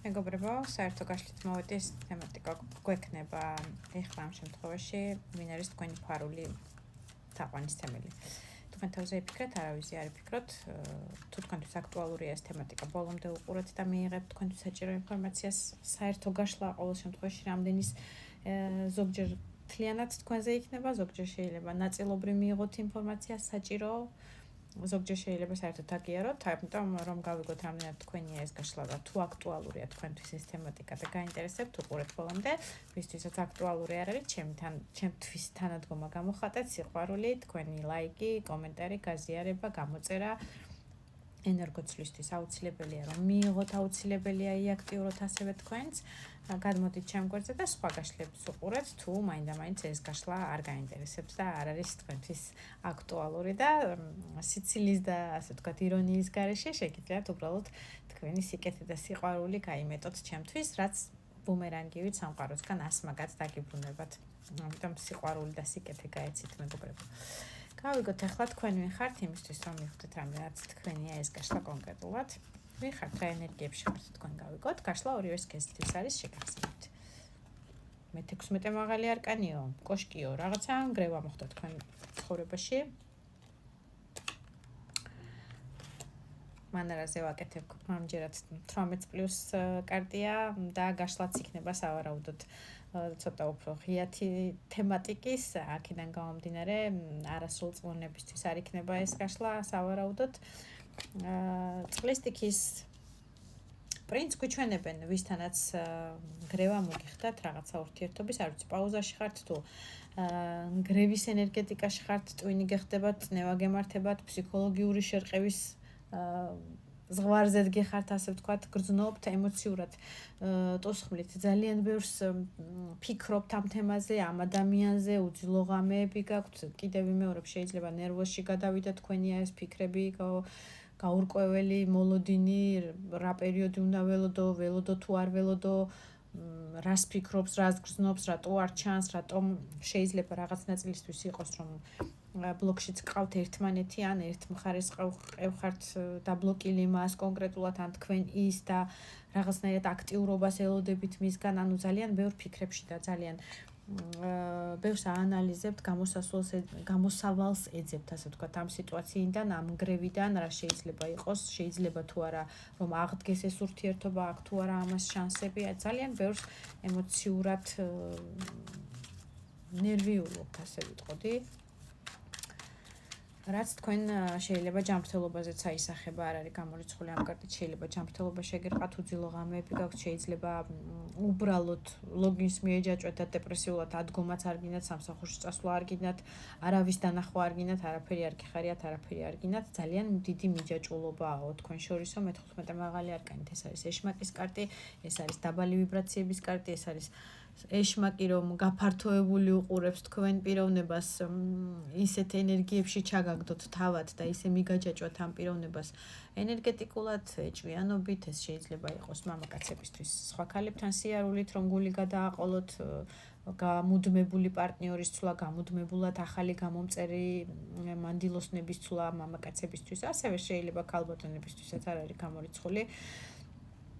მეგობრებო, საერთო გაშლით მოვედი ეს თემატიკა გვექნება ეხლა ამ შემთხვევაში, ვინ არის თქვენი ფარული თაყვანისმცემელი. თქვენ თავზე იფიქრეთ, არავისი არ იფიქროთ, თუ თქვენთვის აქტუალურია ეს თემატიკა, ბოლომდე უყურეთ და მიიღებთ თქვენთვის საჭირო ინფორმაციას. საერთო გაშლა ყოველ შემთხვევაში რამდენის ზოგჯერ მთლიანად თქვენზე იქნება, ზოგჯერ შეიძლება ნაწილობრივ მიიღოთ ინფორმაცია საჭირო, ზოგჯერ შეიძლება საერთოდ აგიაროთ, ამიტომ რომ გავიგოთ რამდენად თქვენია ეს გაშლა და თუ აქტუალურია თქვენთვის ეს თემატიკა და გაინტერესებთ, უყურეთ ბოლომდე. ვისთვისაც აქტუალური არ არის, ჩემთვის თანადგომა გამოხატეთ, სიყვარული, თქვენი ლაიკი, კომენტარი, გაზიარება, გამოწერა. ენერგოცვლისთვის აუცილებელია რომ მიიღოთ, აუცილებელია იაქტიუროთ ასევე თქვენს. გადმოდით ჩემგვერდზე და სხვა გაშლებს უყურეთ, თუ მაინდა-მაინც ეს გაშლა არ გაინტერესებს და არ არის თქვენთვის აქტუალური და სიცილის და ასე ვთქვათ ირონიის გარეშე შეგიძლიათ უბრალოდ თქვენი სიკეთე და სიყვარული გაიმეტოთ ჩემთვის, რაც ბუმერანგივით სამყაროსგან ასმაგად დაგიბრუნებათ. ამიტომ სიყვარული და სიკეთე გაეცით მეგობრებო. გავიგოთ ახლა თქვენ ვინ ხართ იმისთვის რომ მივხვდეთ რამდენად თქვენია ეს გაშლა კონკრეტულად. ვინ ხართ რა ენერგიებში ხართ თქვენ გავიგოთ. გაშლა ორივე სქესისთვის არის შეგახსენებთ. მე-16 მაღალი არკანიო, კოშკიო, რაღაცა ნგრევა მოხდა თქვენ ცხოვრებაში. მანერაზე ვაკეთებ ამჯერად 18+ კარტია და გაშლაც იქნება სავარაუდოდ ცოტა უფრო ღიათი თემატიკის, აქედან გამომდინარე არასრულ წვენებისთვის არ იქნება ეს გაშლა სავარაუდოდ. წყლის სტიქის პრინც გვიჩვენებენ ვისთანაც ნგრევა მოგიხდათ რაღაცა ურთიერთობის, არ ვიცი პაუზაში ხართ თუ ნგრევის ენერგეტიკაში ხართ, ტვინი გეხდებათ, წნევა გემართებათ, ფსიქოლოგიური შერყევის ზღვარზე გიხართ, ასე ვთქვათ, გრძნობთ ემოციურად, ტოსხმლით, ძალიან ბევრს ფიქრობთ ამ თემაზე, ამ ადამიანზე, უძილო ღამეები გაქვთ, კიდევ ვიმეორებ, შეიძლება ნერვოსში გადავიდეთ, თქვენია ეს ფიქრები, გაურკვეველი, მოლოდინი, რა პერიოდი უნდა ველოდო თუ არ ველოდო, რას ფიქრობს, რას გრძნობს, რატო არ ჩანს, რატომ შეიძლება რაღაც ნაწილისთვის იყოს, რომ ბლოკშიც ყავთ ერთმანეთი, ან ერთ მხარეს ყევხართ დაბლოკილი მას კონკრეტულად, ან თქვენ ის და რაღაცნაირად აქტიურობას ელოდებით მისგან, ანუ ძალიან ბევრ ფიქრებში და ძალიან ბევრს აანალიზებთ, გამოსავალს ეძებთ, ასე ვთქვათ, ამ სიტუაციიდან, ამ ნგრევიდან, რა შეიძლება იყოს, შეიძლება თუ არა რომ აღდგეს ეს ურთიერთობა, აქ თუ არა ამას შანსები, ძალიან ბევრს ემოციურად ნერვიულობთ, ასე ვიტყოდი. რაც თქვენ შეიძლება ჯანმრთელობაზეც აისახება, არ არის გამორიცხული ამ კარტით, შეიძლება ჯანმრთელობა შეგერყათ, უძილო ღამეები გაქვთ, შეიძლება უბრალოდ ლოგინს მიეჯაჭვეთ და დეპრესიულად ადგომაც არ გინდათ, სამსახურში წასვლა არ გინდათ, არავის დანახვა არ გინდათ, არაფერი არ გიხარიათ, არაფერი არ გინდათ, ძალიან დიდი მიჯაჭვულობაა თქვენ შორისო. მე-15 მაღალი არკანით ეს არის ეშმაკის კარტი, ეს არის დაბალი ვიბრაციების კარტი, ეს არის ეშმაკი, რომ გაფართოებული უყურებს თქვენ პიროვნებას, ისეთ ენერგიებში ჩაგაგდოთ თავად და ისე მიგაჯაჭვათ ამ პიროვნებას ენერგეტიკულად, ეჭვიანობით, ეს შეიძლება იყოს მამაკაცებისთვის, სხვა ქალებთან სიარულით, რომ გული გადააყოლოთ, გამუდმებული პარტნიორის ცვლა, გამუდმებულად ახალი გამომწერი მანდილოსნების ცვლა მამაკაცებისთვის, ასევე შეიძლება ქალბატონებისთვისაც არ არის გამორიცხული.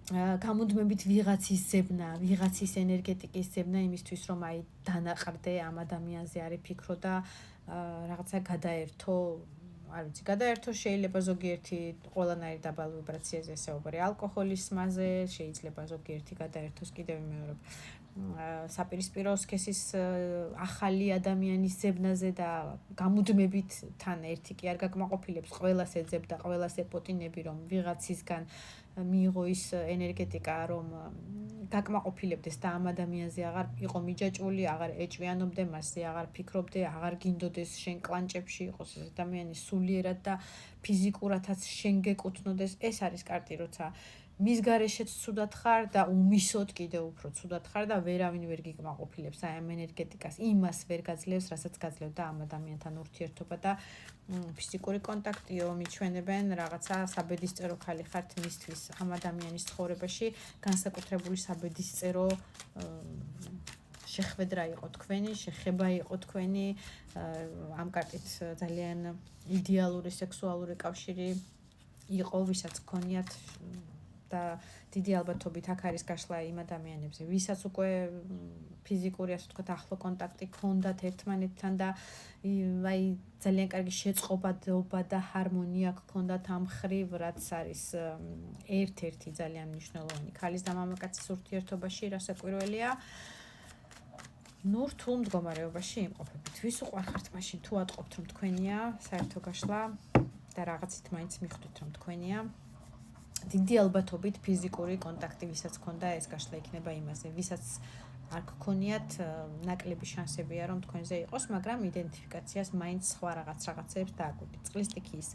გამუდმებით ვიღაცის ზებნა, ვიღაცის ენერგეტიკის ზებნა იმისთვის, რომ აი დანაყრდე ამ ადამიანზე არ იფიქრო და რაღაცა გადაერთო, არ ვიცი, გადაერთო შეიძლება ზოგიერთი ყველანაირი დაბალ ვიბრაციაზე ესაუბარი ალკოჰოლის მასზე, შეიძლება ზოგიერთი გადაერთოს კიდევ ვიმეორებ საპირისპირო სქესის ახალი ადამიანის ზებნაზე და გამუდმებით თან ერთი კი არ გაკმაყოფილებს, ყველას ეძებ და ყველას ეპოტინები, რომ ვიღაცისგან მიიღო ის ენერგეტიკა, რომ გაკმაყოფილებდეს და ამ ადამიანზე აღარ იყო მიჯაჭვული, აღარ ეჭვიანობდე, მასზე აღარ ფიქრობდე, აღარ გინდოდეს შენ კლანჭებში იყოს ეს ადამიანი სულიერად და ფიზიკურადაც შენ გეკუთვნოდეს. ეს არის კარტი, როცა მის გარეშეც ცუდად ხარ და უმისოდ კიდევ უფრო ცუდად ხარ და ვერავინ ვერ გიკმაყოფილებს აი ამ ენერგეტიკას, იმას ვერ გაძლევს, რასაც გაძლევდა ამ ადამიანთან ურთიერთობა და ფიზიკური კონტაქტიო მიჩვენებენ, რაღაცა საბედისწერო ხალი ხართ მისთვის ამ ადამიანის ცხოვრებაში, განსაკუთრებული საბედისწერო შეხვედრა იყო თქვენი, შეხება იყო თქვენი, ამ კარტით ძალიან იდეალური სექსუალური კავშირი იყო, ვისაც გქონიათ და დიდი ალბათობით აქ არის გაშლა იმ ადამიანებზე, ვისაც უკვე ფიზიკური, ასე ვთქვათ, ახლო კონტაქტი ჰქონდათ ერთმანეთთან და აი ძალიან კარგი შეწყობადობა და ჰარმონია გქონდათ ამ ხრივ, რაც არის ერთ-ერთი ძალიან მნიშვნელოვანი ქალის და მამაკაცის ურთიერთობაში, რასაკვირველია. ნუ რთულ მდგომარეობაში იმყოფებით. ვის უყვარხართ მაშინ თუ ატყობთ რომ თქვენია საერთო გაშლა და რაღაცით მაინც მიხვდით რომ თქვენია. დიდი ალბათობით ფიზიკური კონტაქტი ვისაც ქონდა ეს გაშლა იქნება იმაზე, ვისაც არ გქონიათ ნაკლები შანსებია რომ თქვენზე იყოს, მაგრამ იდენტიფიკაციას მაინც სხვა რაღაცებს დააგვიდით. წყლის სტიქიის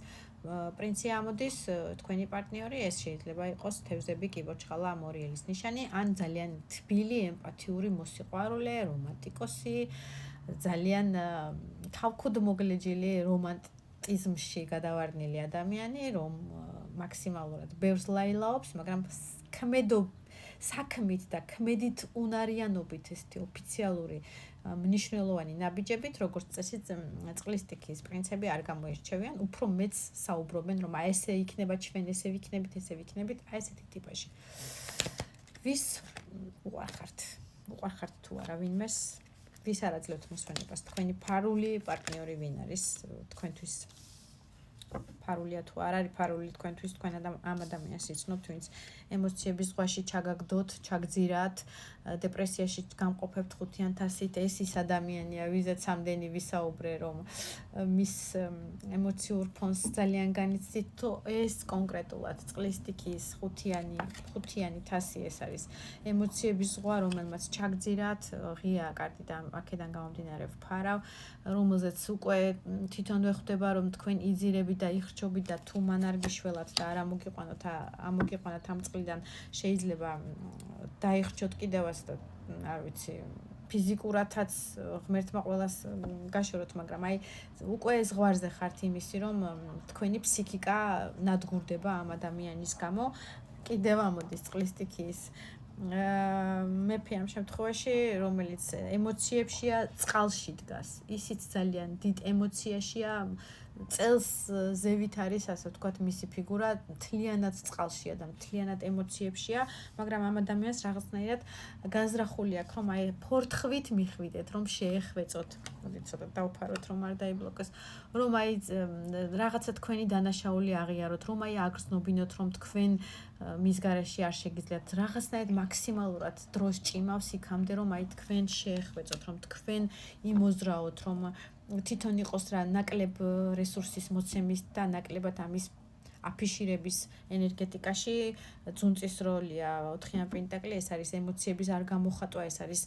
პრინცი ამოდის თქვენი პარტნიორი, ეს შეიძლება იყოს თევზები, კიბორჩხალა, მორიელის ნიშანი, ან ძალიან თბილი, ემპათიური, მოსიყვარულე, რომანტიკოსი, ძალიან თავქუდმოგლეჯილი, რომანტიზმში გადავარდნილი ადამიანი, რომ მაქსიმალურად ბევრს ლაილაობს, მაგრამ საქმით და ქმედით უნარიანობით ესეთი ოფიციალური მნიშვნელოვანი ნაბიჯებით, როგორც წესი წყლის სტიქიის პრინცები არ გამოირჩევიან, უფრო მეც საუბრობენ, რომ აი ესე იქნება ჩვენ, ესე ვიქნებით, ესე ვიქნებით, აი ესეთი ტიპაში. ვის უყვარხართ? უყვარხართ თუ არა ვინმეს? ვის არ აძლევთ მოსვენებას? თქვენი ფარული პარტნიორი ვინ არის თქვენთვის? ფარულია თუ არ არის ფარული თქვენთვის, თქვენ ამ ადამიანს იცნობთ, ვინც ემოციების ზღვაში ჩაგაგდოთ, ჩაგძირათ, დეპრესიაში გამყოფებთ 5,000-ით, ეს ის ადამიანია, ვიზეც ამდენი ვისაუბრე, რომ მის ემოციურ ფონს ძალიან განიცდით, თუ ეს კონკრეტულად წყლის სტიქიის 5-იანი 1000 ეს არის ემოციების ზღვა, რომელმაც ჩაგძირათ, ღია კარტი და აქედან გამომდინარე ვფარავ, რომელზეც უკვე თვითონ ვეხვდება, რომ თქვენ იძირებით და იხრჩობით და თუ მან არ გიშველათ და არ ამოგიყვანოთ ამ წყლიდან, შეიძლება დაიხრჩოთ კიდევაც და არ ვიცი, ფიზიკურათაც ღმერთმა ყველას გაშოროთ, მაგრამ აი უკვე ზღვარზე ხართ იმისი, რომ თქვენი ფსიქიკა ნადგურდება ამ ადამიანის გამო. კიდევ ამოდის წყლის სტიქიის მეფე ამ შემთხვევაში, რომელიც ემოციებშია, წყალში დგას. ისიც ძალიან დიდ ემოციაშია, წელს ზევით არის, ასე ვთქვათ, მისი ფიგურა მთლიანად წყალშია და მთლიანად ემოციებშია, მაგრამ ამ ადამიანს რაღაცნაირად განზრახული აქვს, რომ აი ფორთხვით მიხვიდეთ, რომ შეეხვეწოთ, ცოტა დავფაროთ, რომ არ დაიბლოკოს, რომ აი რაღაცა თქვენი დანაშაული აღიაროთ, რომ აი აგრძნობინოთ, რომ თქვენ მის გარეშე არ შეგიძლიათ, რაღაცნაირად მაქსიმალურად დროს ჭიმავს იქამდე, რომ აი თქვენ შეეხვეწოთ, რომ თქვენ იმოზრაოთ, რომ თვითონ იყოს რა ნაკლებ რესურსის მოცემის და ნაკლებად ამის აფიშირების ენერგეტიკაში ძუნწის როლია 4-იან პენტაკლი, ეს არის ემოციების არ გამოხატვა, ეს არის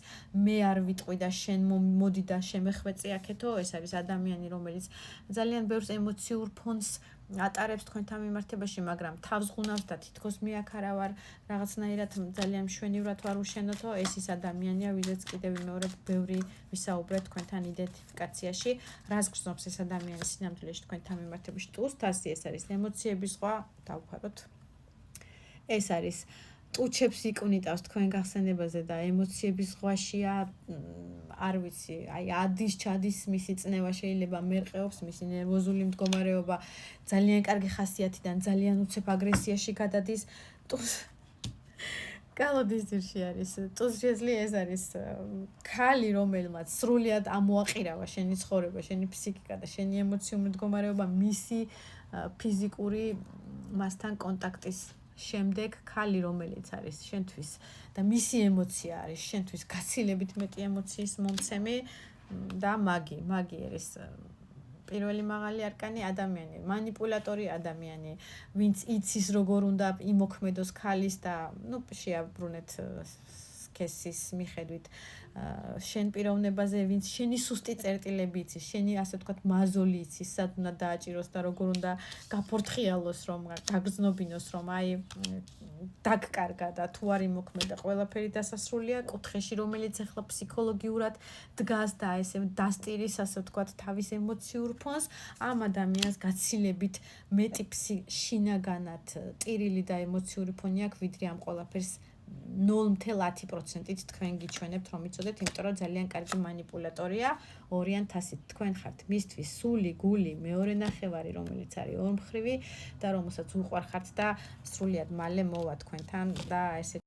მე არ ვიტყვი და შენ მოდი და შემეხვეწე აქეთო, ეს არის ადამიანი, რომელიც ძალიან ბევრს ემოციურ ფონს ატარებს თქვენთან მიმართებაში, მაგრამ თავს ღუნავს და თითქოს მე აქ არა ვარ, რაღაცნაირად ძალიან მშვენივრად ვარ უშენოთო, ეს ის ადამიანია, ვიზეც კიდევ მეორე ბევრი ვისაუბრეთ თქვენთან იდენტიფიკაციაში, რას გრძნობს ეს ადამიანი სინამდვილეში თქვენთან მიმართებაში. ტუსტასი ეს არის ემოციების ზღვა, დავფაროთ. ეს არის ტუჩებს იკვნიტავს თქვენ გახსენებაზე და ემოციების ზღვაშია, არ ვიცი, აი ადის ჩადის მისი წნევა, შეიძლება მერყეობს მისი ნერვოზული მდგომარეობა, ძალიან კარგი ხასიათიდან ძალიან უცებ აგრესიაში გადადის. კალოდის ძირში არის. ტუზრეზლი ეს არის ქალი, რომელმაც სრულიად ამოაყირავა შენი ცხოვრება, შენი ფსიქიკა და შენი ემოციური მდგომარეობა მისი ფიზიკური მასთან კონტაქტის შემდეგ, ქალი, რომელიც არის შენთვის და მისი ემოცია არის შენთვის გაცილებით მეტი ემოციის მომცემი და მაგი არის პირველი მაღალი არკანი ადამიანი, манипуляტორი ადამიანი, ვინც იცის როგორ უნდა იმოქმედოს ქალის და შეაბრუნეთ სქესის მიხედვით შენ პიროვნებაზე, ვინც შენი სუსტი წერტილები იცის, შენი ასე ვთქვათ მაზოლი იცის, სად უნდა დააჭიროს და როგორ უნდა გაფორთხიალოს, რომ გაგრძნობინოს, რომ აი დაგკარგა და თუ არ იმოქმედა ყველაფერი დასასრულია კუთხეში, რომელიც ახლა ფსიქოლოგიურად დგას და ესე დასტირის, ასე ვთქვათ, თავის ემოციურ ფონს, ამ ადამიანს გაცილებით მეტი შინაგანად ტირილი და ემოციური ფონი აქვს, ვიდრე ამ ყველაფერს 0.10%-ით თქვენ გიჩვენებთ რომ იცოდეთ, იმიტომ რომ ძალიან კარგი манипуляტორია, ორიან თასით თქვენ ხართ მისთვის სული, გული, მეორე ნახევარი, რომელიც არის ორმხრივი და რომელსაც უყვარხართ და სრულიად მალე მოვა თქვენთან და ესე